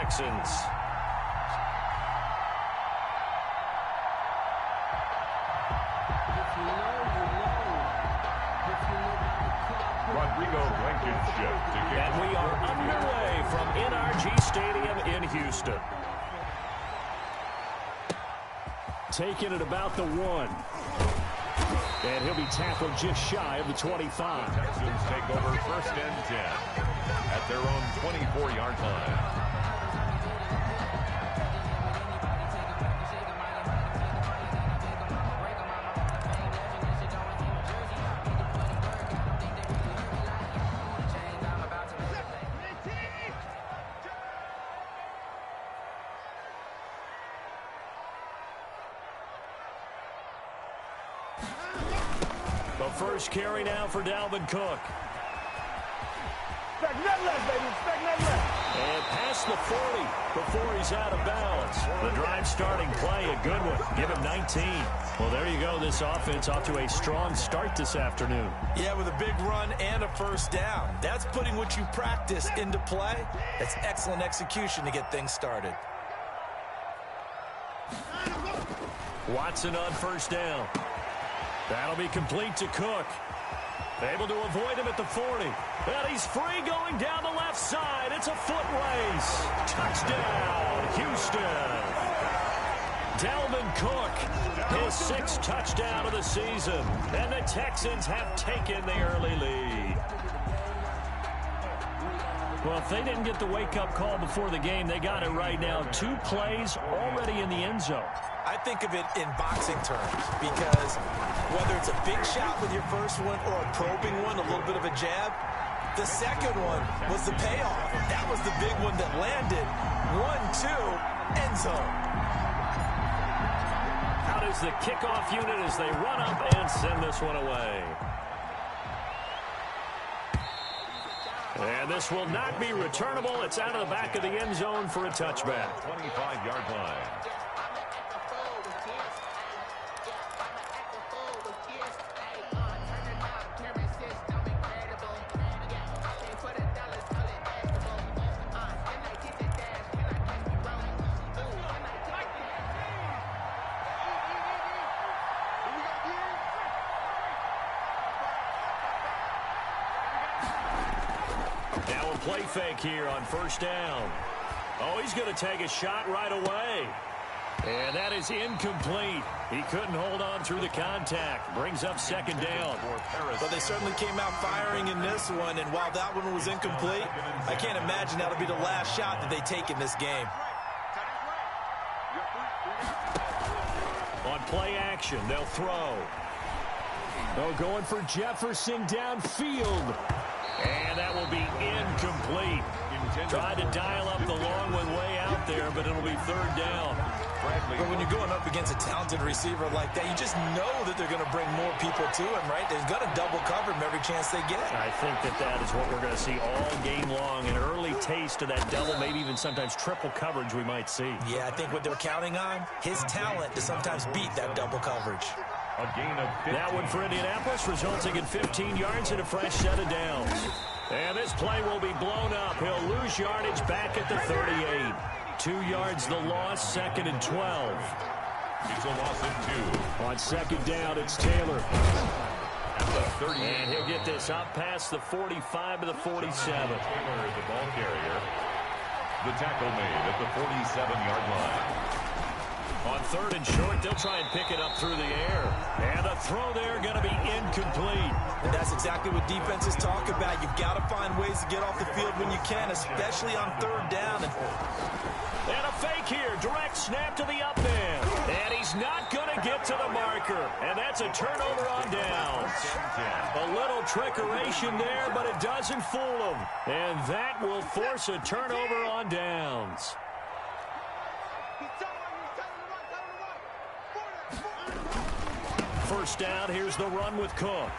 Texans. And we are underway from NRG Stadium in Houston. Taking it about the 1. And he'll be tackled just shy of the 25. Texans take over 1st and 10 at their own 24-yard line. The first carry now for Dalvin Cook. Expect nothing less, baby. Expect nothing less. And past the 40 before he's out of bounds. The drive starting play, a good one. Give him 19. Well, there you go. This offense off to a strong start this afternoon. Yeah, with a big run and a first down. That's putting what you practice into play. That's excellent execution to get things started. Watson on first down. That'll be complete to Cook. Able to avoid him at the 40. And he's free going down the left side. It's a foot race. Touchdown, Houston. Dalvin Cook, his 6th touchdown of the season. And the Texans have taken the early lead. Well, if they didn't get the wake-up call before the game, they got it right now. 2 plays already in the end zone. I think of it in boxing terms because whether it's a big shot with your first one or a probing one, a little bit of a jab, the second one was the payoff. That was the big one that landed. 1-2, end zone. Out is the kickoff unit as they run up and send this one away. And this will not be returnable. It's out of the back of the end zone for a touchback. 25-yard line. Now a play fake here on first down. Oh, he's going to take a shot right away. And that is incomplete. He couldn't hold on through the contact. Brings up second down. But they certainly came out firing in this one, and while that one was incomplete, I can't imagine that'll be the last shot that they take in this game. On play action, they'll throw. Oh, going for Jefferson downfield. And that will be incomplete. Tried to dial up the long one way out there, but it'll be third down. But when you're going up against a talented receiver like that, you just know that they're going to bring more people to him, right? They're going to double cover him every chance they get. I think that is what we're going to see all game long. An early taste of that double, maybe even sometimes triple coverage we might see. Yeah, I think what they're counting on, his talent to sometimes beat that double coverage. A gain of 15. That one for Indianapolis, resulting in 15 yards and a fresh set of downs. And this play will be blown up. He'll lose yardage back at the 38. 2 yards the loss, 2nd and 12. It's a loss of 2. On second down, it's Taylor. At the 38. And he'll get this up past the 45 to the 47. Taylor is the ball carrier. The tackle made at the 47-yard line. On third and short, they'll try and pick it up through the air. And the throw there going to be incomplete. And that's exactly what defenses talk about. You've got to find ways to get off the field when you can, especially on third down. And a fake here. Direct snap to the up man. And he's not going to get to the marker. And that's a turnover on downs. A little trickeration there, but it doesn't fool him. And that will force a turnover on downs. First down, here's the run with Cook.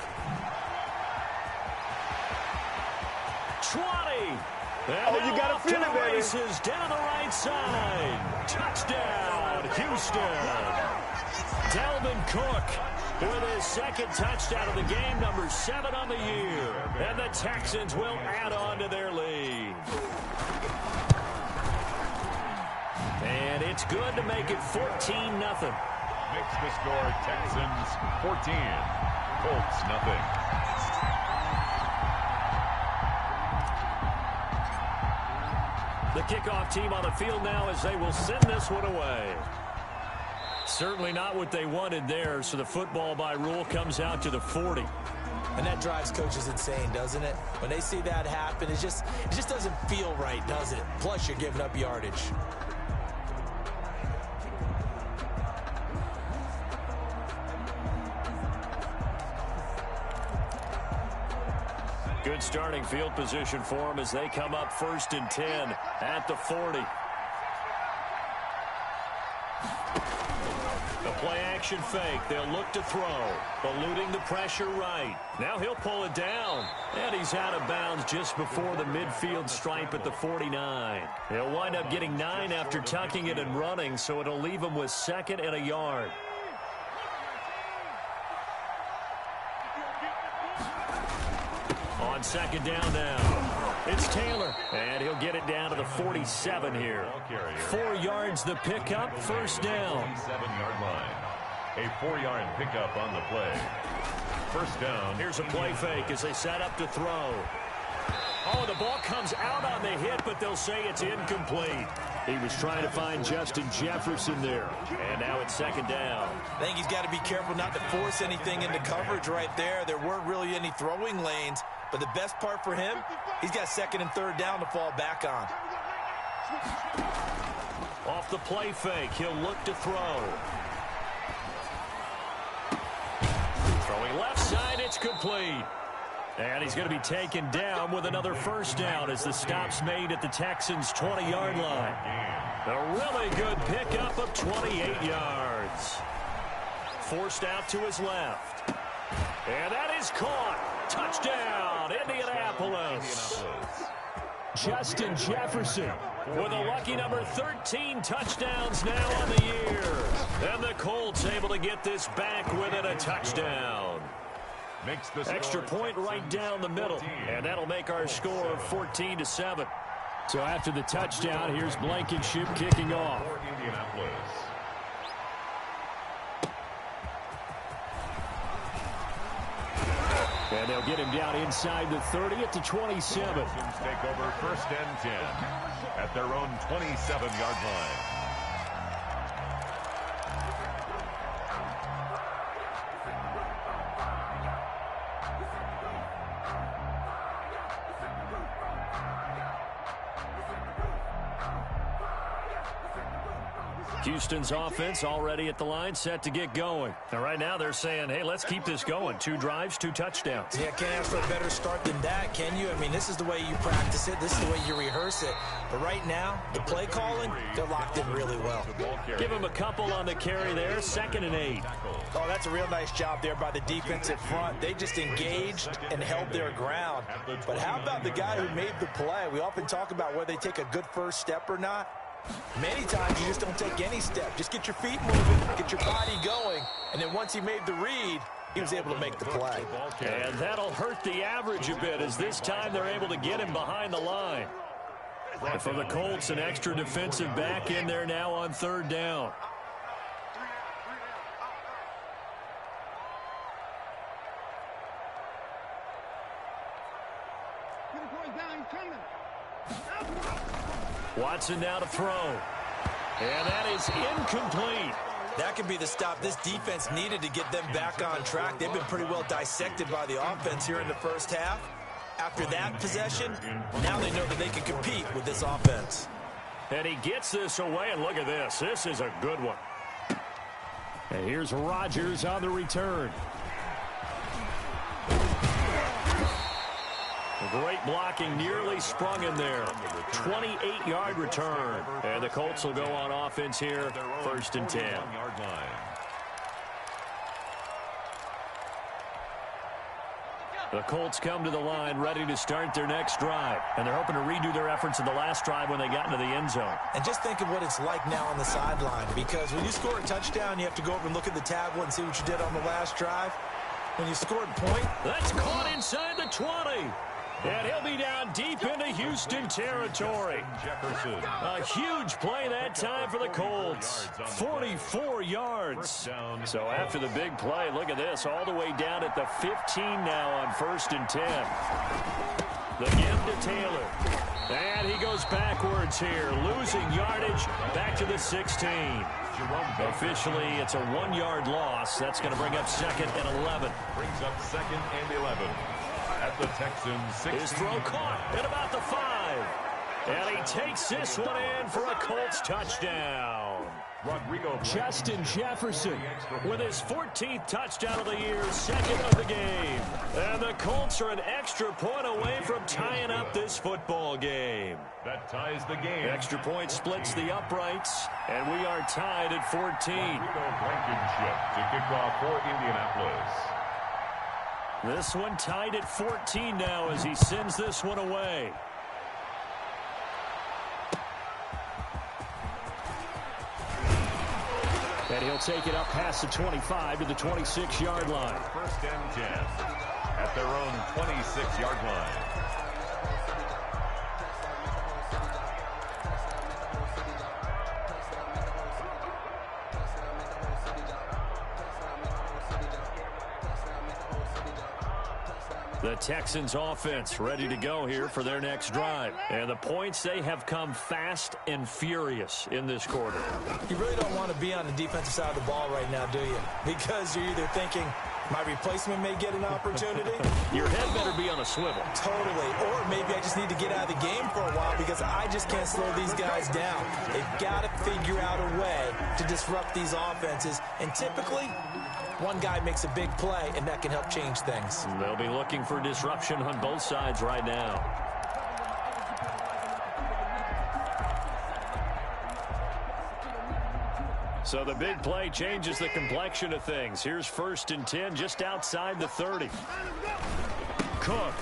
20. And you got to feel it, baby. Races down the right side. Touchdown, Houston. Dalvin Cook with his 2nd touchdown of the game, number 7 on the year. And the Texans will add on to their lead. it's good to make it 14-0. Makes the score Texans 14, Colts nothing. The kickoff team on the field now as they will send this one away. Certainly not what they wanted there, so the football by rule comes out to the 40. And that drives coaches insane, doesn't it? When they see that happen, it just doesn't feel right, does it? Plus, you're giving up yardage. Good starting field position for them as they come up 1st and 10 at the 40. The play-action fake. They'll look to throw. Eluding the pressure right. Now he'll pull it down. And he's out of bounds just before the midfield stripe at the 49. He'll wind up getting 9 after tucking it and running, so it'll leave him with 2nd and a yard. On 2nd down now. It's Taylor. And he'll get it down to the 47 here. 4 yards the pickup, 1st down. 47-yard line. A 4-yard pickup on the play. 1st down. Here's a play fake as they set up to throw. Oh, the ball comes out on the hit, but they'll say it's incomplete. He was trying to find Justin Jefferson there. And now it's 2nd down. I think he's got to be careful not to force anything into coverage right there. There weren't really any throwing lanes. But the best part for him, he's got 2nd and 3rd down to fall back on. Off the play fake, he'll look to throw. Throwing left side, it's complete. And he's going to be taken down with another 1st down as the stop's made at the Texans' 20-yard line. A really good pickup of 28 yards. Forced out to his left. And that is caught. Touchdown, Indianapolis. Justin Jefferson with a lucky number 13 touchdowns now on the year. And the Colts able to get this back within a touchdown. Makes the extra point right down the middle. 14. And that'll make our score 14-7. So after the touchdown, here's Blankenship kicking off. Indianapolis. And they'll get him down inside the 30 at the 27. Take over 1st and 10 at their own 27-yard line. Houston's offense already at the line, set to get going. And right now they're saying, hey, let's keep this going. 2 drives, 2 touchdowns. Yeah, can't ask for a better start than that, can you? I mean, this is the way you practice it. This is the way you rehearse it. But right now, the play calling, they're locked in really well. Give him a couple on the carry there, 2nd and 8. Oh, that's a real nice job there by the defensive front. They just engaged and held their ground. But how about the guy who made the play? We often talk about whether they take a good first step or not. Many times you just don't take any step. Just get your feet moving, get your body going, and then once he made the read, he was able to make the play. And that'll hurt the average a bit as this time they're able to get him behind the line. And for the Colts, an extra defensive back in there now on 3rd down. Watson now to throw. And that is incomplete. That could be the stop this defense needed to get them back on track. They've been pretty well dissected by the offense here in the 1st half. After that possession, now they know that they can compete with this offense. And he gets this away, and look at this. This is a good one. And here's Rodgers on the return. Great blocking, nearly sprung in there. 28-yard return. And the Colts will go on offense here, 1st and 10. The Colts come to the line ready to start their next drive. And they're hoping to redo their efforts in the last drive when they got into the end zone. And just think of what it's like now on the sideline. Because when you score a touchdown, you have to go over and look at the tablet and see what you did on the last drive. When you scored a point, that's caught inside the 20. And he'll be down deep into Houston territory. Jefferson. A huge play that time for the Colts. 44 yards. So after the big play, look at this, all the way down at the 15 now on 1st and 10. The give to Taylor. And he goes backwards here, losing yardage back to the 16. Officially, it's a 1-yard loss. That's going to bring up 2nd and 11. Brings up 2nd and 11 at the Texans 16. His throw caught at about the 5. And he takes this one in for a Colts touchdown. Justin Jefferson with his 14th touchdown of the year, 2nd of the game. And the Colts are an extra point away from tying up this football game. That ties the game. Extra point splits the uprights, and we are tied at 14. Blankenship to kick off for Indianapolis. This one tied at 14 now as he sends this one away. And he'll take it up past the 25 to the 26-yard line. 1st and 10 at their own 26-yard line. The Texans offense ready to go here for their next drive. And the points, they have come fast and furious in this quarter. You really don't want to be on the defensive side of the ball right now, do you? Because you're either thinking, my replacement may get an opportunity. Your head better be on a swivel. Totally. Or maybe I just need to get out of the game for a while because I just can't slow these guys down. They've got to figure out a way to disrupt these offenses. And typically, one guy makes a big play, and that can help change things. They'll be looking for disruption on both sides right now. So the big play changes the complexion of things. Here's 1st and 10 just outside the 30. Cook.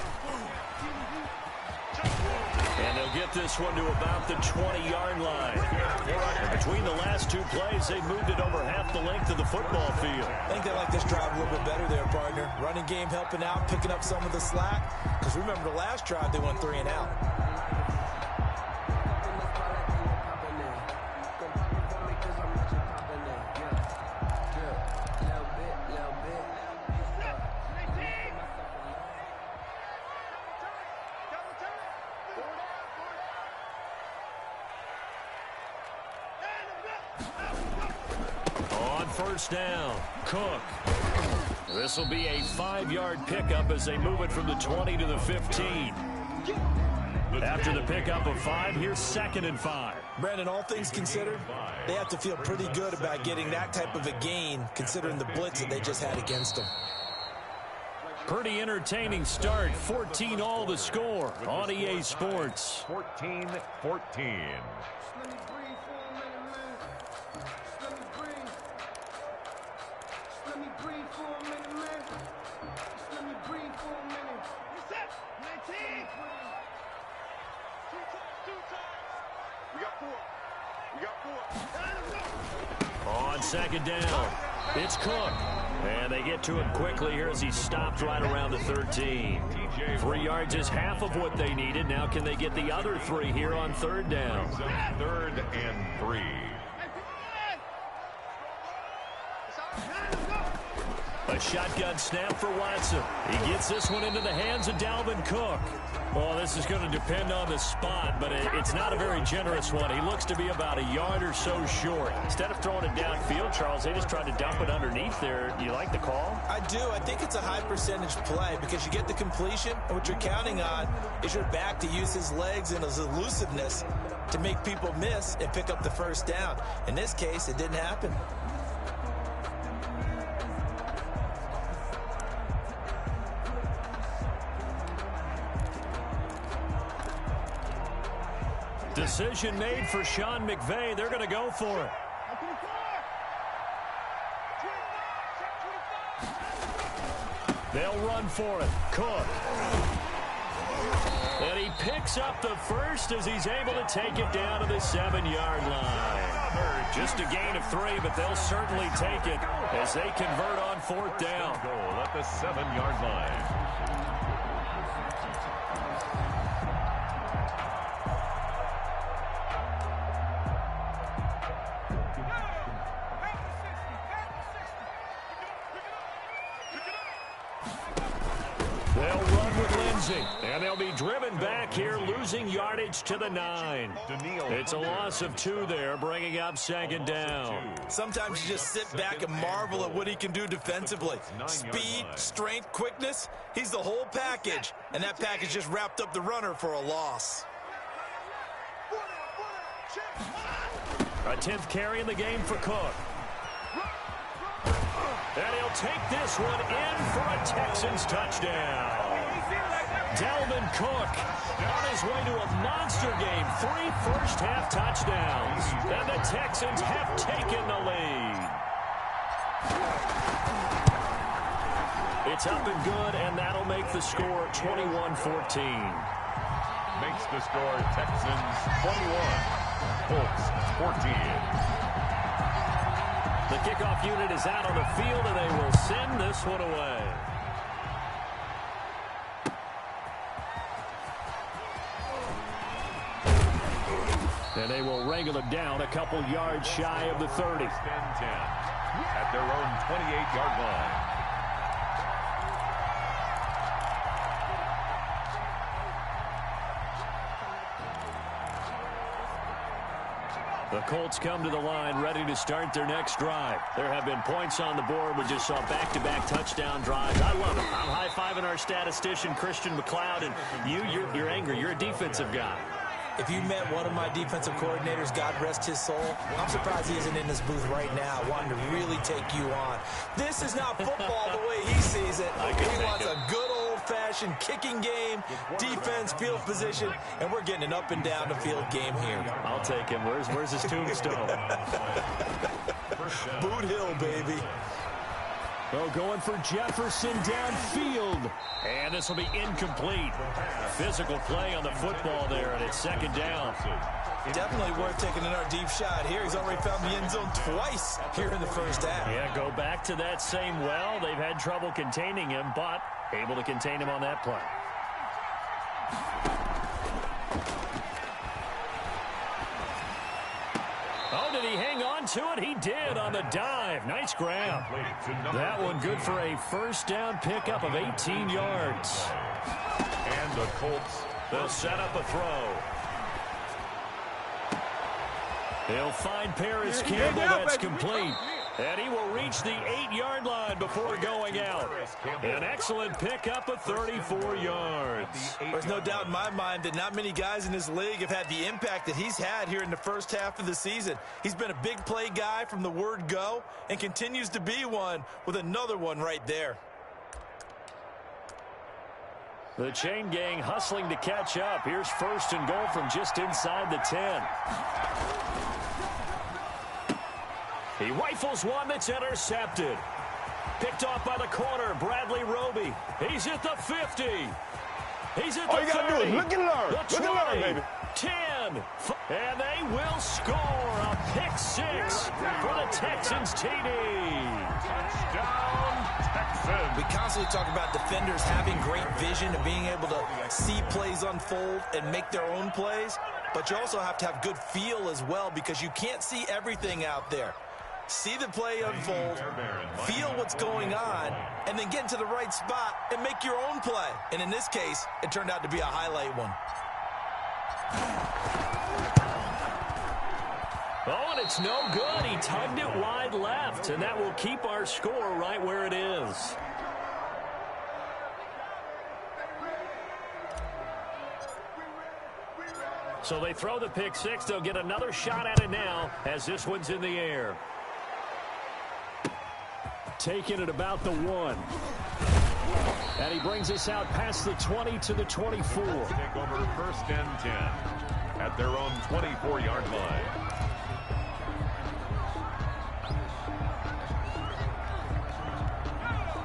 And they'll get this one to about the 20-yard line. And between the last two plays, they moved it over half the length of the football field. I think they like this drive a little bit better there, partner. Running game helping out, picking up some of the slack. Because remember the last drive, they went 3 and out. First down, Cook. This will be a 5-yard pickup as they move it from the 20 to the 15. After the pickup of 5, here's 2nd and 5. Brandon, all things considered, they have to feel pretty good about getting that type of a gain considering the blitz that they just had against them. Pretty entertaining start. 14 all the score on EA Sports. 14-14. On 2nd down, it's Cook. And they get to him quickly here as he stopped right around the 13. 3 yards is half of what they needed. Now can they get the other 3 here on 3rd down? 3rd and 3. A shotgun snap for Watson. He gets this one into the hands of Dalvin Cook. Well, this is going to depend on the spot, but it's not a very generous one. He looks to be about a yard or so short. Instead of throwing it downfield, Charles, they just tried to dump it underneath there. Do you like the call? I do. I think it's a high percentage play because you get the completion, and what you're counting on is your back to use his legs and his elusiveness to make people miss and pick up the 1st down. In this case, it didn't happen. Decision made for Sean McVay. They're going to go for it. They'll run for it. Cook. And he picks up the 1st as he's able to take it down to the 7-yard line. Just a gain of 3, but they'll certainly take it as they convert on 4th down. Goal at the 7-yard line. with Lindsay. And they'll be driven back here, losing yardage to the 9. It's a loss of 2 there, bringing up second down. Sometimes you just sit back and marvel at what he can do defensively. Speed, strength, quickness, he's the whole package. And that package just wrapped up the runner for a loss. A 10th carry in the game for Cook. And he'll take this one in for a Texans touchdown. Dalvin Cook on his way to a monster game. 3 first-half touchdowns. And the Texans have taken the lead. It's up and good, and that'll make the score 21-14. Makes the score Texans 21, Colts 14. The kickoff unit is out on the field, and they will send this one away. And they will wrangle it down a couple yards shy of the 30. 10-10 at their own 28-yard line. The Colts come to the line ready to start their next drive. There have been points on the board. We just saw back-to-back touchdown drives. I love it. I'm high-fiving our statistician, Christian McLeod, and you're angry. You're a defensive guy. If you met one of my defensive coordinators, God rest his soul, I'm surprised he isn't in this booth right now wanting to really take you on. This is not football the way he sees it. He wants a good old-fashioned kicking game, defense, field position, and we're getting an up-and-down-the-field game here. I'll take him. Where's his tombstone? Boot Hill, baby. Oh, going for Jefferson downfield. And this will be incomplete. Physical play on the football there, and it's second down. Definitely worth taking another deep shot here. He's already found the end zone twice here in the first half. Yeah, go back to that same well. They've had trouble containing him, but able to contain him on that play. Oh, did he hang on to it? He did on the dive. Nice grab. That one good for a first down pickup of 18 yards. And the Colts, they'll set up a throw. He'll find Paris Campbell. That's complete. And he will reach the 8-yard line before going out. An excellent pickup of 34 yards. There's no doubt in my mind that not many guys in this league have had the impact that he's had here in the first half of the season. He's been a big play guy from the word go and continues to be one with another one right there. The chain gang hustling to catch up. Here's first and goal from just inside the 10. He rifles one that's intercepted. Picked off by the corner, Bradley Roby. He's at the 50. He's at the 30. All you got to do is look and learn. Look and learn, baby. 10. And they will score a pick-6 for the Texans TD. touchdown, Texans. We constantly talk about defenders having great vision and being able to see plays unfold and make their own plays. But you also have to have good feel as well because you can't see everything out there. See the play unfold, feel what's going on, and then get into the right spot and make your own play. And in this case, it turned out to be a highlight one. Oh, and it's no good. He tugged it wide left, and that will keep our score right where it is. So they throw the pick six. They'll get another shot at it now as this one's in the air. Taking it about the 1. And he brings us out past the 20 to the 24. Take over first and 10 at their own 24-yard line.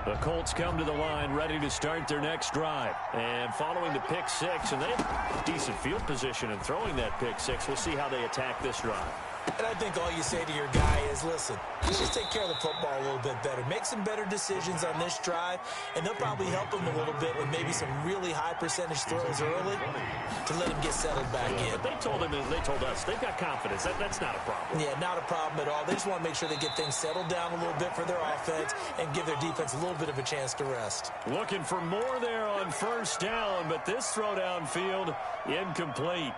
The Colts come to the line ready to start their next drive. And following the pick six, and they have decent field position in throwing that pick six. We'll see how they attack this drive. And I think all you say to your guy is, listen, let's just take care of the football a little bit better. Make some better decisions on this drive, and they'll probably help him a little bit with maybe some really high percentage throws early to let him get settled back in. But they told us, they've got confidence. That's not a problem. Yeah, not a problem at all. They just want to make sure they get things settled down a little bit for their offense and give their defense a little bit of a chance to rest. Looking for more there on first down, but this throw downfield incomplete.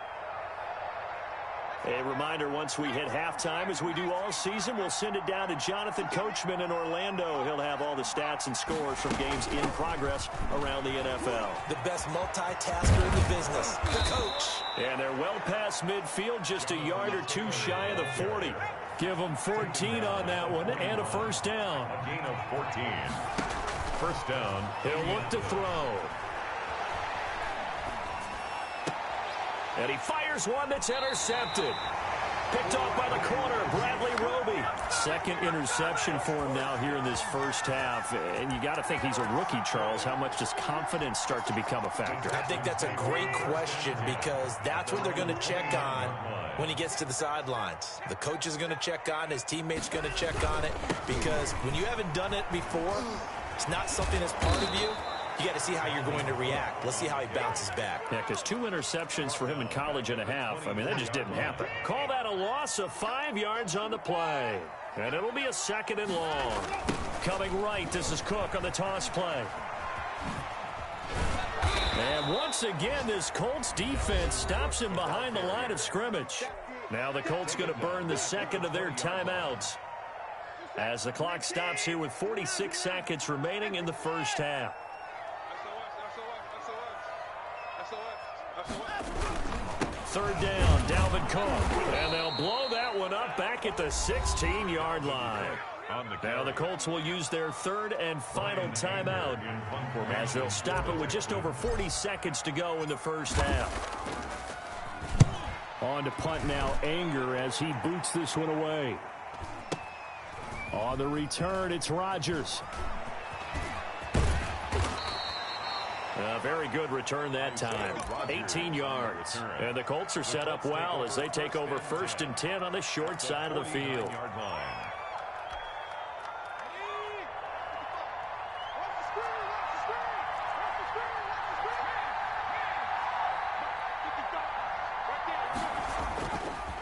A reminder, once we hit halftime, as we do all season, we'll send it down to Jonathan Coachman in Orlando. He'll have all the stats and scores from games in progress around the NFL. The best multitasker in the business, the coach. And they're well past midfield, just a yard or two shy of the 40. Give them 14 on that one and a first down. A gain of 14. First down. He'll look to throw. And he fires one that's intercepted. Picked off by the corner, Bradley Roby. Second interception for him now here in this first half. And you got to think he's a rookie, Charles. How much does confidence start to become a factor? I think that's a great question because that's what they're going to check on when he gets to the sidelines. The coach is going to check on, his teammates going to check on it, because when you haven't done it before, it's not something that's part of you. You got to see how you're going to react. Let's see how he bounces back. Yeah, because 2 interceptions for him in college and a half. I mean, that just didn't happen. Call that a loss of 5 yards on the play. And it'll be a second and long. Coming right, this is Cook on the toss play. And once again, this Colts defense stops him behind the line of scrimmage. Now the Colts going to burn the second of their timeouts as the clock stops here with 46 seconds remaining in the first half. Third down, Dalvin Cook. And they'll blow that one up back at the 16-yard line. Now the Colts will use their third and final timeout as they'll stop it with just over 40 seconds to go in the first half. On to punt now, Anger as he boots this one away. On the return, it's Rodgers. A very good return that time. 18 yards. And the Colts are set up well as they take over 1st and 10 on the short side of the field.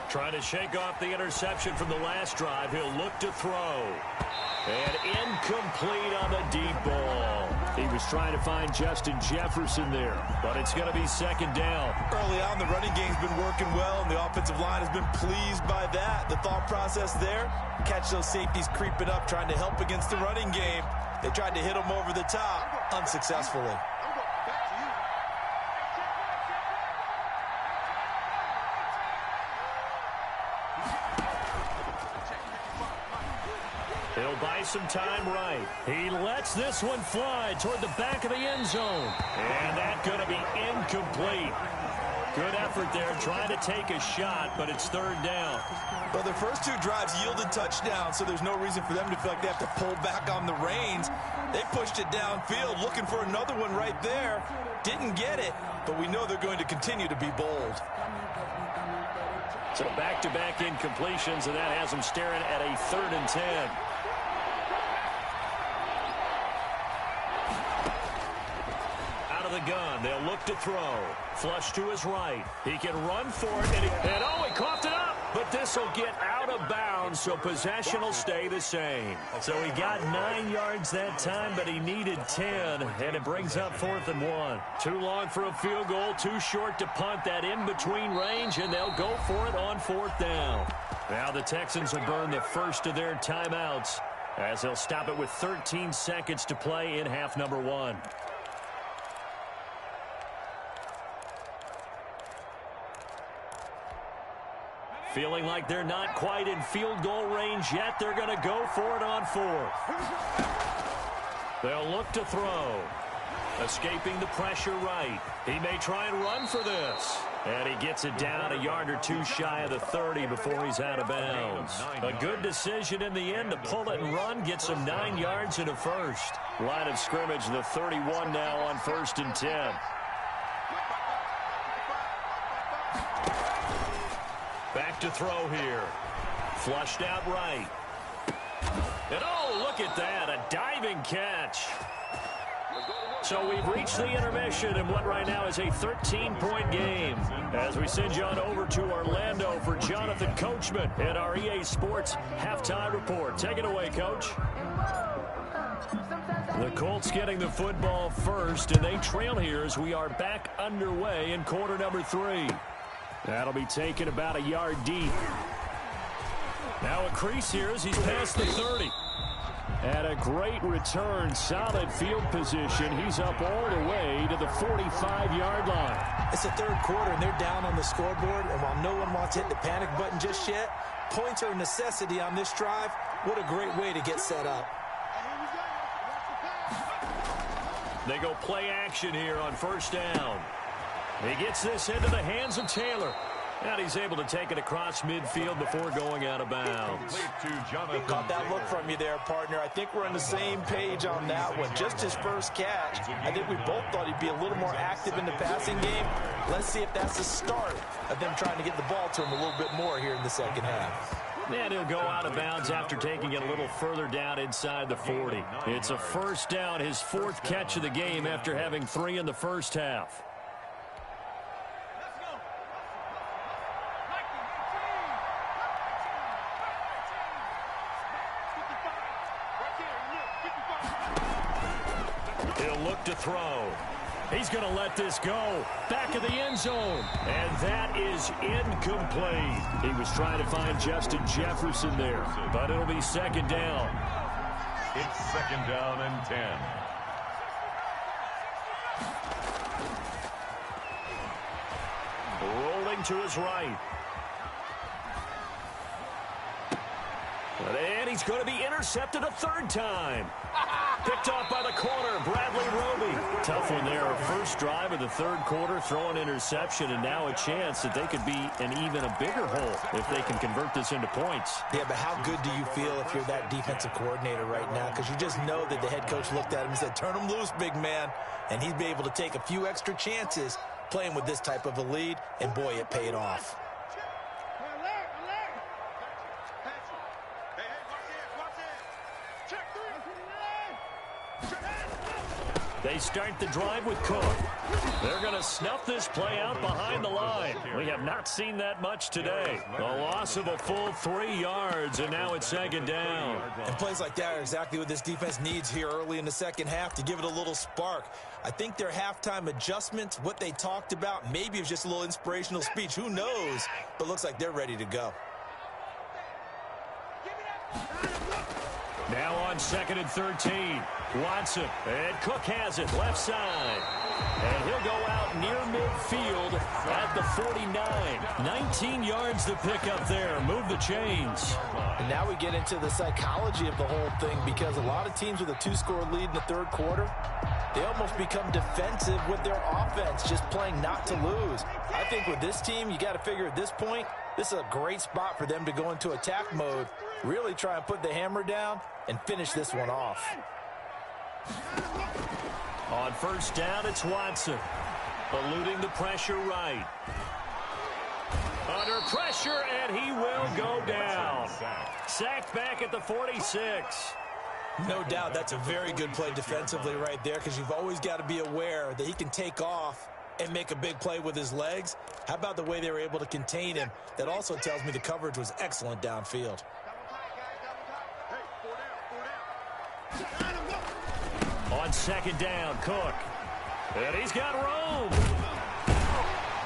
Trying to shake off the interception from the last drive. He'll look to throw. And incomplete on the deep ball. He was trying to find Justin Jefferson there, but it's going to be second down. Early on, the running game's been working well, and the offensive line has been pleased by that. The thought process there, catch those safeties creeping up, trying to help against the running game. They tried to hit them over the top, unsuccessfully. He'll buy some time right. He lets this one fly toward the back of the end zone. And that's going to be incomplete. Good effort there trying to take a shot, but it's third down. Well, their first 2 drives yielded touchdowns, so there's no reason for them to feel like they have to pull back on the reins. They pushed it downfield, looking for another one right there. Didn't get it, but we know they're going to continue to be bold. So back-to-back incompletions, and that has them staring at a 3rd and 10. The gun. They'll look to throw. Flush to his right. He can run for it. And oh, he coughed it up. But this will get out of bounds, so possession will stay the same. So he got 9 yards that time, but he needed 10. And it brings up 4th and 1. Too long for a field goal. Too short to punt that in-between range, and they'll go for it on 4th down. Now the Texans will burn the first of their timeouts as they'll stop it with 13 seconds to play in half number 1. Feeling like they're not quite in field goal range yet. They're going to go for it on 4th. They'll look to throw. Escaping the pressure right. He may try and run for this. And he gets it down a yard or 2 shy of the 30 before he's out of bounds. A good decision in the end to pull it and run. Get some 9 yards and a first. Line of scrimmage, the 31 now on 1st and 10. Back to throw here. Flushed out right. And oh, look at that, a diving catch. So we've reached the intermission in what right now is a 13-point game. As we send you on over to Orlando for Jonathan Coachman in our EA Sports Halftime Report. Take it away, Coach. The Colts getting the football first, and they trail here as we are back underway in quarter number 3. That'll be taken about a yard deep. Now a crease here as he's past the 30. And a great return, solid field position. He's up all the way to the 45-yard line. It's the third quarter, and they're down on the scoreboard. And while no one wants to hit the panic button just yet, points are a necessity on this drive. What a great way to get set up. They go play action here on first down. He gets this into the hands of Taylor. And he's able to take it across midfield before going out of bounds. Got that look from you there, partner. I think we're on the same page on that one. Just his first catch. I think we both thought he'd be a little more active in the passing game. Let's see if that's the start of them trying to get the ball to him a little bit more here in the second half. And he'll go out of bounds after taking it a little further down inside the 40. It's a first down, his 4th catch of the game after having 3 in the first half. He'll look to throw. He's going to let this go. Back of the end zone. And that is incomplete. He was trying to find Justin Jefferson there, but it'll be second down. It's second down and 10. Rolling to his right. And he's going to be intercepted a 3rd time. Picked off by the corner, Bradley Roby. Tough one there. First drive of the 3rd quarter, throwing interception, and now a chance that they could be in even a bigger hole if they can convert this into points. Yeah, but how good do you feel if you're that defensive coordinator right now? Because you just know that the head coach looked at him and said, turn him loose, big man. And he'd be able to take a few extra chances playing with this type of a lead, and boy, it paid off. They start the drive with Cook. They're going to snuff this play out behind the line. We have not seen that much today. A loss of a full 3 yards, and now it's second down. And plays like that are exactly what this defense needs here early in the second half to give it a little spark. I think their halftime adjustments, what they talked about, maybe it was just a little inspirational speech. Who knows? But looks like they're ready to go. Now on 2nd and 13. Watson, and Cook has it, left side. And he'll go out near midfield at the 49. 19 yards to pick up there. Move the chains. And now we get into the psychology of the whole thing, because a lot of teams with a 2-score lead in the 3rd quarter, they almost become defensive with their offense, just playing not to lose. I think with this team, you got to figure at this point, this is a great spot for them to go into attack mode, really try and put the hammer down and finish this one off. On first down, it's Watson. Eluding the pressure right. Under pressure, and he will go down. Sacked back at the 46. No doubt that's a very good play defensively right there, because you've always got to be aware that he can take off and make a big play with his legs. How about the way they were able to contain him? That also tells me the coverage was excellent downfield. On second down, Cook. And he's got room.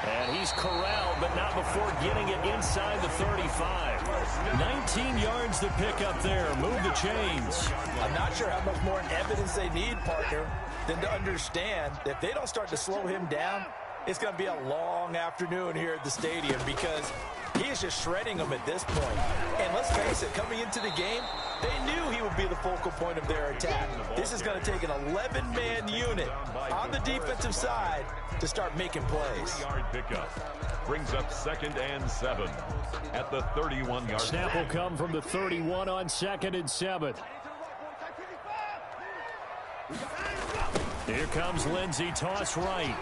And he's corralled, but not before getting it inside the 35. 19 yards to pick up there. Move the chains. I'm not sure how much more evidence they need, partner, than to understand that if they don't start to slow him down, it's going to be a long afternoon here at the stadium, because he is just shredding them at this point. And let's face it, coming into the game, they knew he would be the focal point of their attack. This is going to take an 11-man unit on the defensive side to start making plays. Yard pickup brings up 2nd and 7 at the 31-yard. Snap will come from the 31 on 2nd and 7. Here comes Lindsey, toss right.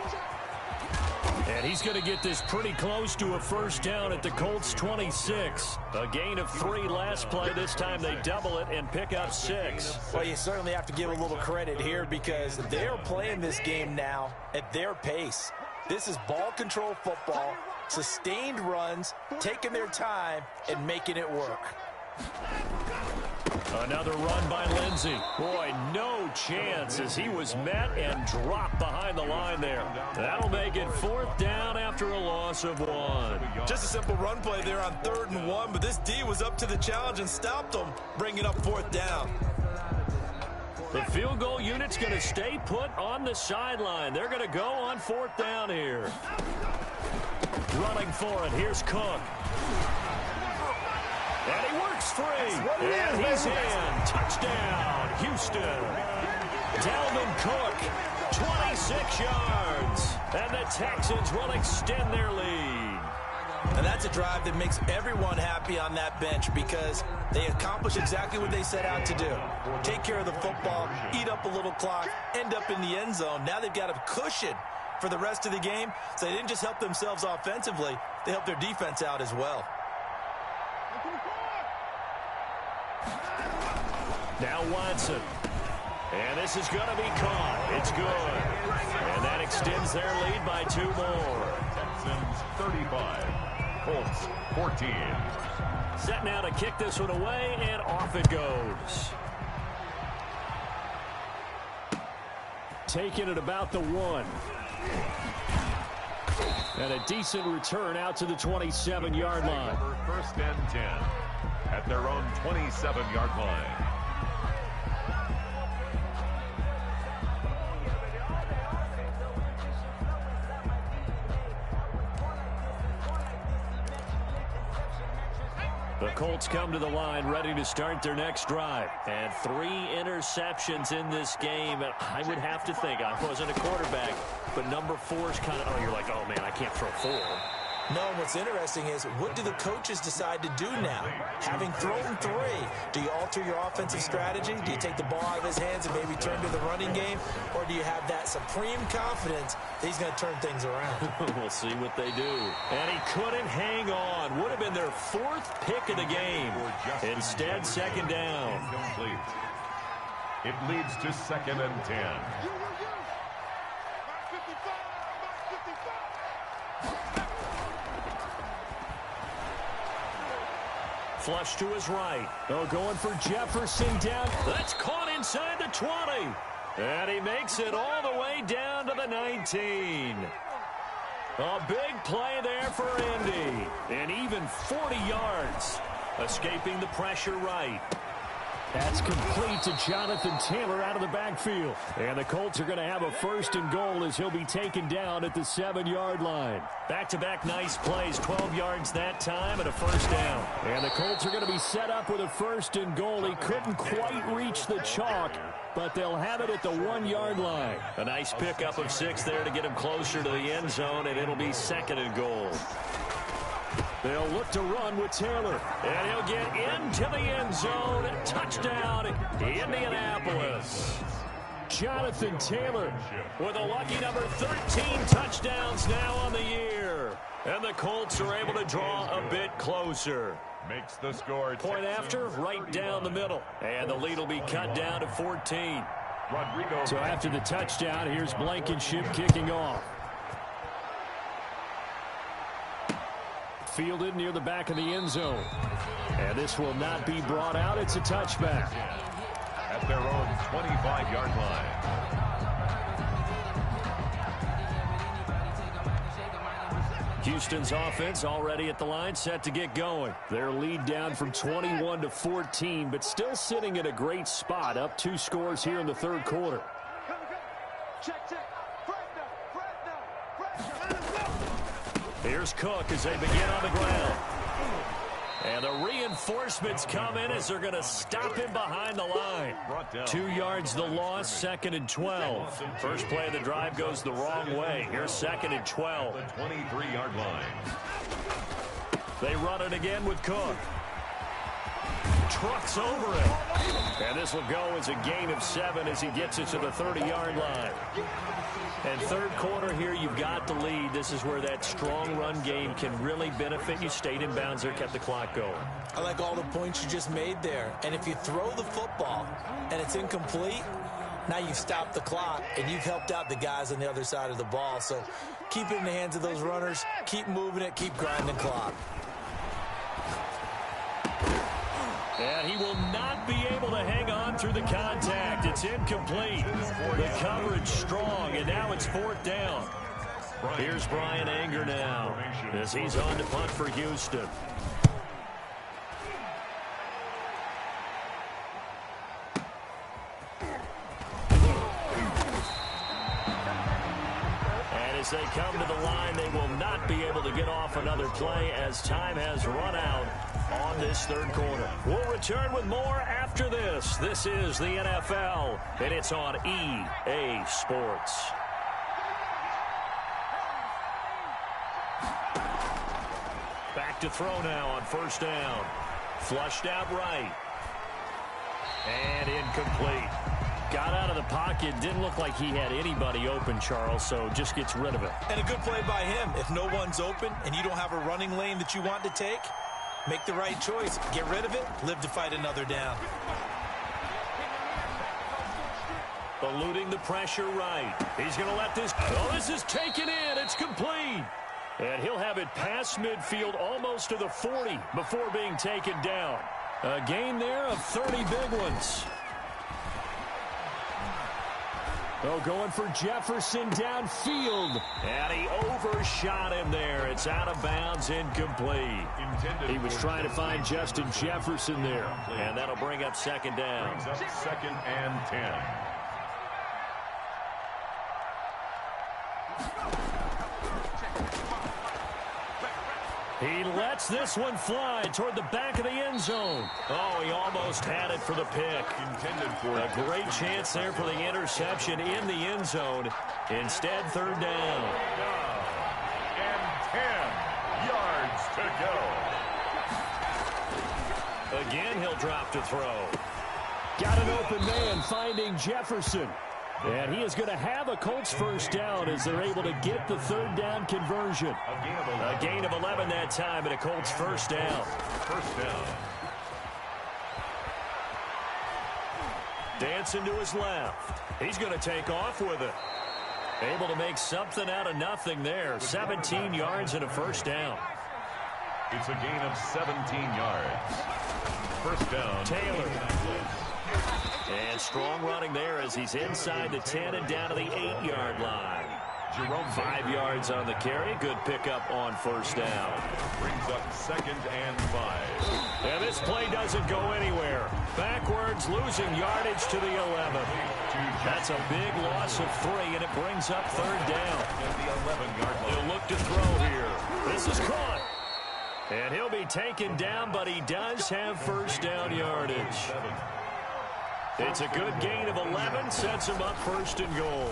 And he's going to get this pretty close to a first down at the Colts 26. A gain of 3 last play. This time they double it and pick up 6. Well, you certainly have to give a little credit here because they're playing this game now at their pace. This is ball control football, sustained runs, taking their time, and making it work. Another run by Lindsey. Boy, no chance as he was met and dropped behind the line there. That'll make it 4th down after a loss of 1. Just a simple run play there on 3rd and 1, but this D was up to the challenge and stopped them, bringing up 4th down. The field goal unit's going to stay put on the sideline. They're going to go on 4th down here. Running for it. Here's Cook. And he works free. And he's in. Touchdown, Houston. Dalvin Cook, 26 yards. And the Texans will extend their lead. And that's a drive that makes everyone happy on that bench because they accomplish exactly what they set out to do. Take care of the football, eat up a little clock, end up in the end zone. Now they've got a cushion for the rest of the game. So they didn't just help themselves offensively, they helped their defense out as well. Now Watson. And this is going to be caught. It's good. And that extends their lead by 2 more. Texans 35, Colts 14. Set now to kick this one away, and off it goes. Taking it about the 1. And a decent return out to the 27-yard line. 1st and 10 at their own 27-yard line. The Colts come to the line ready to start their next drive. And 3 interceptions in this game. And I would have to think, I wasn't a quarterback, but number 4 is kind of, oh, you're like, oh, man, I can't throw 4. No, what's interesting is what do the coaches decide to do now? Having thrown 3, do you alter your offensive strategy? Do you take the ball out of his hands and maybe turn to the running game? Or do you have that supreme confidence that he's going to turn things around? We'll see what they do. And he couldn't hang on. Would have been their 4th pick of the game. Instead, 2nd down. Incomplete. It leads to 2nd and 10. Flush to his right. Oh, going for Jefferson down. That's caught inside the 20. And he makes it all the way down to the 19. A big play there for Indy. And even 40 yards. Escaping the pressure right. That's complete to Jonathan Taylor out of the backfield. And the Colts are going to have a 1st and goal as he'll be taken down at the 7-yard line. Back-to-back nice plays, 12 yards that time and a 1st down. And the Colts are going to be set up with a 1st and goal. He couldn't quite reach the chalk, but they'll have it at the 1-yard line. A nice pickup of 6 there to get him closer to the end zone, and it'll be 2nd and goal. They'll look to run with Taylor. And he'll get into the end zone. Touchdown, Indianapolis. Jonathan Taylor with a lucky number 13 touchdowns now on the year. And the Colts are able to draw a bit closer. Makes the score. Point after, right down the middle. And the lead will be cut down to 14. Rodrigo. So after the touchdown, here's Blankenship kicking off. Fielded near the back of the end zone. And this will not be brought out. It's a touchback. At their own 25-yard line. Houston's offense already at the line, set to get going. Their lead down from 21 to 14, but still sitting in a great spot, up 2 scores here in the 3rd quarter. Here's Cook as they begin on the ground. And the reinforcements come in as they're going to stop him behind the line. 2 yards the loss, 2nd and 12. First play of the drive goes the wrong way. Here's 2nd and 12. The 23-yard line. They run it again with Cook. trucks over it. And this will go as a gain of 7 as he gets it to the 30-yard line. And third quarter here, you've got the lead. This is where that strong run game can really benefit you. Stayed in bounds there, kept the clock going. I like all the points you just made there. And if you throw the football and it's incomplete, now you've stopped the clock and you've helped out the guys on the other side of the ball. So keep it in the hands of those runners. Keep moving it. Keep grinding clock. And he will not be able to hang on through the contact. It's incomplete. The coverage strong, and now it's 4th down. Here's Brian Anger now as he's on to punt for Houston. And as they come to the line, they will not be able to get off another play as time has run out on this third quarter. We'll return with more after this. This is the NFL, and it's on EA Sports. Back to throw now on 1st down. Flushed out right. And incomplete. Got out of the pocket. Didn't look like he had anybody open, Charles, so just gets rid of it. And a good play by him. If no one's open and you don't have a running lane that you want to take, make the right choice. Get rid of it. Live to fight another down. Eluding the pressure right. He's going to let this. Oh, this is taken in. It's complete. And he'll have it past midfield almost to the 40 before being taken down. A gain there of 30 big ones. Oh, going for Jefferson downfield. And he overshot him there. It's out of bounds, incomplete. He was trying to find Justin Jefferson there. And that'll bring up 2nd down. Brings up 2nd and 10. He lets this one fly toward the back of the end zone. Oh, he almost had it for the pick. Intended for a great chance there for the interception in the end zone. Instead, 3rd down. And 10 yards to go. Again, he'll drop to throw. Got an open man finding Jefferson. And he is going to have a Colts 1st down as they're able to get the 3rd down conversion. A gain of 11 that time and a Colts 1st down. 1st down. Dancing to his left. He's going to take off with it. Able to make something out of nothing there. 17 yards and a 1st down. It's a gain of 17 yards. 1st down. Taylor. And strong running there as he's inside the 10 and down to the 8-yard line. 5 yards on the carry. Good pickup on 1st down. Brings up 2nd and 5. And this play doesn't go anywhere. Backwards, losing yardage to the 11. That's a big loss of 3, and it brings up 3rd down. He'll look to throw here. This is caught. And he'll be taken down, but he does have 1st down yardage. It's a good gain of 11, sets him up 1st and goal.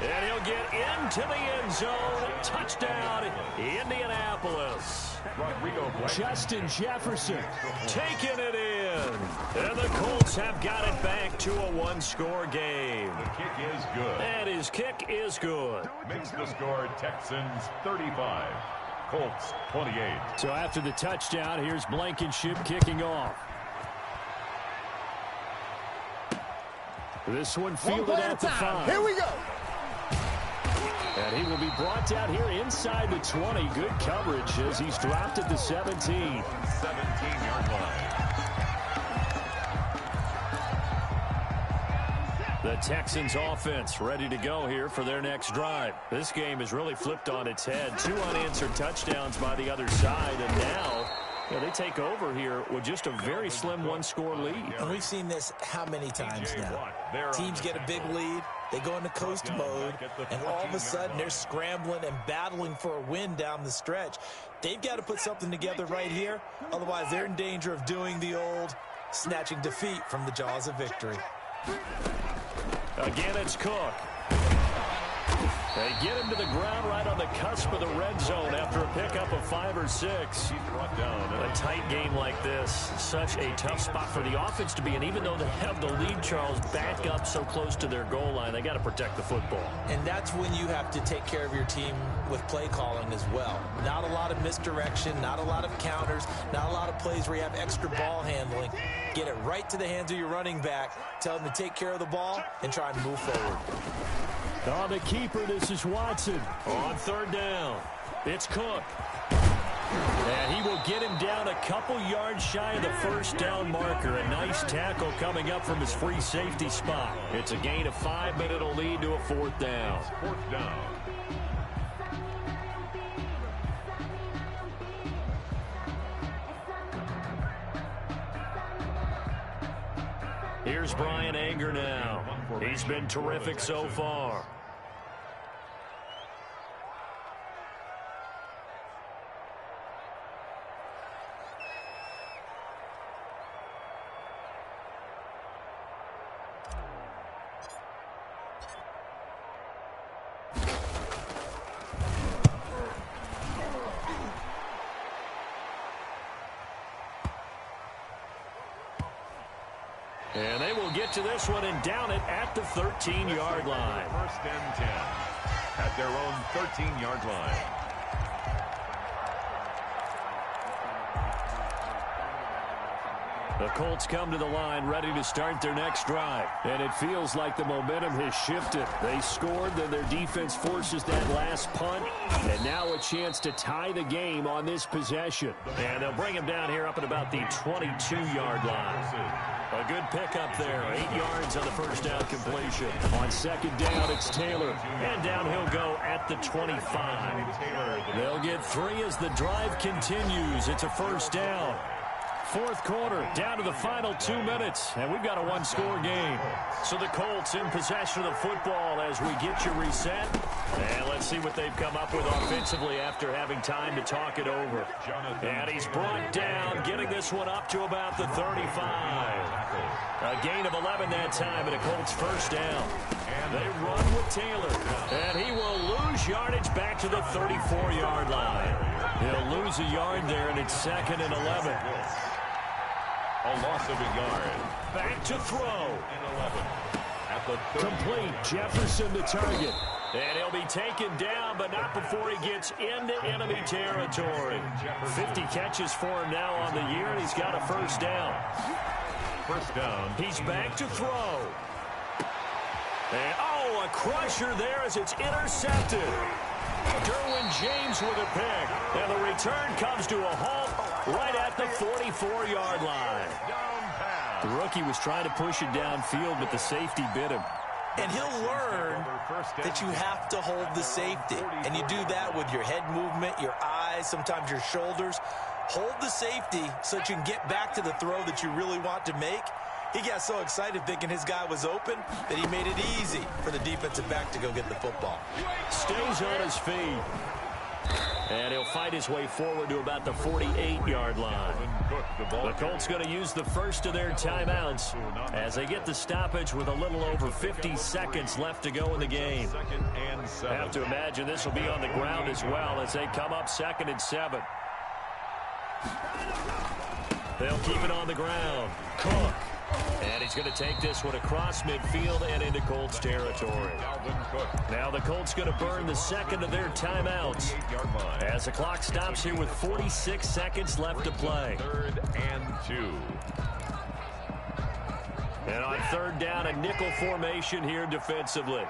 And he'll get into the end zone. Touchdown, Indianapolis. Justin Jefferson taking it in. And the Colts have got it back to a 1-score game. The kick is good. And his kick is good. Makes the score Texans 35, Colts 28. So after the touchdown, here's Blankenship kicking off. This one fielded at the 5. Here we go. And he will be brought down here inside the 20. Good coverage as he's dropped at the 17. 17-yard line. The Texans offense ready to go here for their next drive. This game is really flipped on its head. 2 unanswered touchdowns by the other side, and now they take over here with just a very slim 1-score lead. And we've seen this how many times now? Teams get a big lead, they go into coast mode, and all of a sudden they're scrambling and battling for a win down the stretch. They've got to put something together right here, otherwise they're in danger of doing the old snatching defeat from the jaws of victory. Again, it's Cook. They get him to the ground right on the cusp of the red zone after a pickup of 5 or 6. He's brought down. A tight game like this, such a tough spot for the offense to be in. Even though they have the lead, Charles, back up so close to their goal line, they got to protect the football. And that's when you have to take care of your team with play calling as well. Not a lot of misdirection, not a lot of counters, not a lot of plays where you have extra ball handling. Get it right to the hands of your running back, tell them to take care of the ball, and try and move forward. On the keeper, this is Watson. On 3rd down, it's Cook. And he will get him down a couple yards shy of the 1st down marker. A nice tackle coming up from his free safety spot. It's a gain of 5, but it'll lead to a 4th down. 4th down. Here's Brian Anger now. He's been terrific so far. And they will get to this one and down it at the 13-yard line. 1st and 10 at their own 13-yard line. The Colts come to the line ready to start their next drive. And it feels like the momentum has shifted. They scored, then their defense forces that last punt. And now a chance to tie the game on this possession. And they'll bring him down here up at about the 22-yard line. A good pickup there. 8 yards on the 1st down completion. On 2nd down, it's Taylor. And down he'll go at the 25. They'll get 3 as the drive continues. It's a 1st down. 4th quarter, down to the final 2 minutes, and we've got a 1-score game. So the Colts in possession of the football as we get you reset. And let's see what they've come up with offensively after having time to talk it over. And he's brought down, getting this one up to about the 35. A gain of 11 that time, and a Colts 1st down. They run with Taylor, and he will lose yardage back to the 34-yard line. He'll lose a yard there, and it's 2nd and 11. A loss of a yard. Back to throw. And 11 at the 30. Complete. Jefferson the target. And he'll be taken down, but not before he gets into enemy territory. 50 catches for him now on the year, and he's got a 1st down. 1st down. He's back to throw. And, a crusher there as it's intercepted. Derwin James with a pick. And the return comes to a halt right at the 44-yard line. The rookie was trying to push it downfield, but the safety bit him. And he'll learn that you have to hold the safety. And you do that with your head movement, your eyes, sometimes your shoulders. Hold the safety so that you can get back to the throw that you really want to make. He got so excited thinking his guy was open that he made it easy for the defensive back to go get the football. Stays on his feet. And he'll fight his way forward to about the 48-yard line. The Colts going to use the first of their timeouts as they get the stoppage with a little over 50 seconds left to go in the game. I have to imagine this will be on the ground as well as they come up 2nd and 7. They'll keep it on the ground. Cook. And he's going to take this one across midfield and into Colts territory. Now the Colts going to burn the 2nd of their timeouts as the clock stops here with 46 seconds left to play. 3rd and 2. And on 3rd down, a nickel formation here defensively.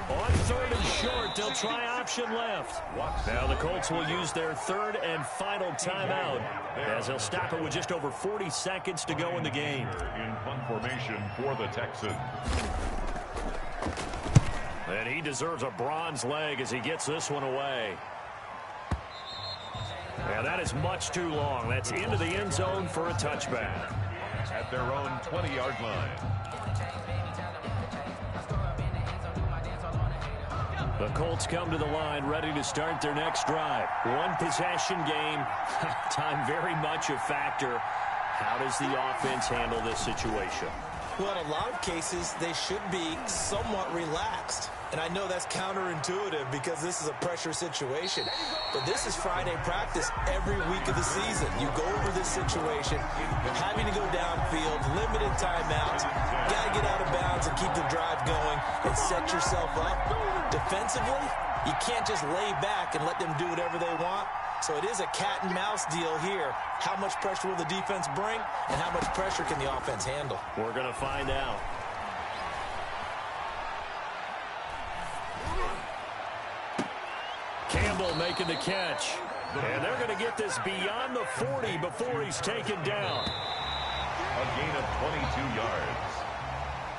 On 3rd and short, they'll try option left. Now the Colts will use their 3rd and final timeout as they'll stop it with just over 40 seconds to go in the game. In punt formation for the Texans. And he deserves a bronze leg as he gets this one away. And that is much too long. That's into the end zone for a touchback. At their own 20-yard line. The Colts come to the line ready to start their next drive. One possession game. Time very much a factor. How does the offense handle this situation? Well, in a lot of cases, they should be somewhat relaxed. And I know that's counterintuitive because this is a pressure situation. But this is Friday practice every week of the season. You go over this situation, having to go downfield, limited timeouts, got to get out of bounds and keep the drive going and set yourself up. Defensively, you can't just lay back and let them do whatever they want. So it is a cat and mouse deal here. How much pressure will the defense bring, and how much pressure can the offense handle? We're going to find out. Campbell making the catch. And they're going to get this beyond the 40 before he's taken down. A gain of 22 yards.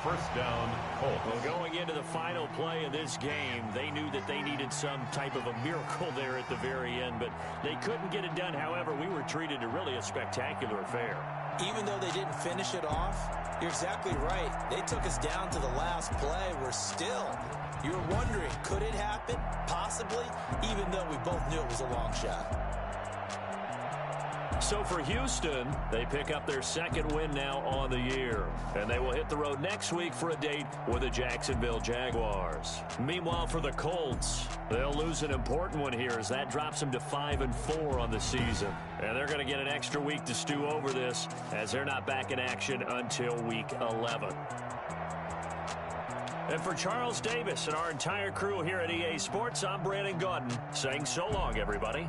First down, Colts. Well, going into the final play of this game, they knew that they needed some type of a miracle there at the very end, but they couldn't get it done. However, we were treated to really a spectacular affair. Even though they didn't finish it off, you're exactly right. They took us down to the last play. We're still, you were wondering, could it happen? Possibly, even though we both knew it was a long shot. So for Houston, they pick up their second win now on the year. And they will hit the road next week for a date with the Jacksonville Jaguars. Meanwhile, for the Colts, they'll lose an important one here as that drops them to 5-4 on the season. And they're going to get an extra week to stew over this as they're not back in action until week 11. And for Charles Davis and our entire crew here at EA Sports, I'm Brandon Gaudin saying so long, everybody.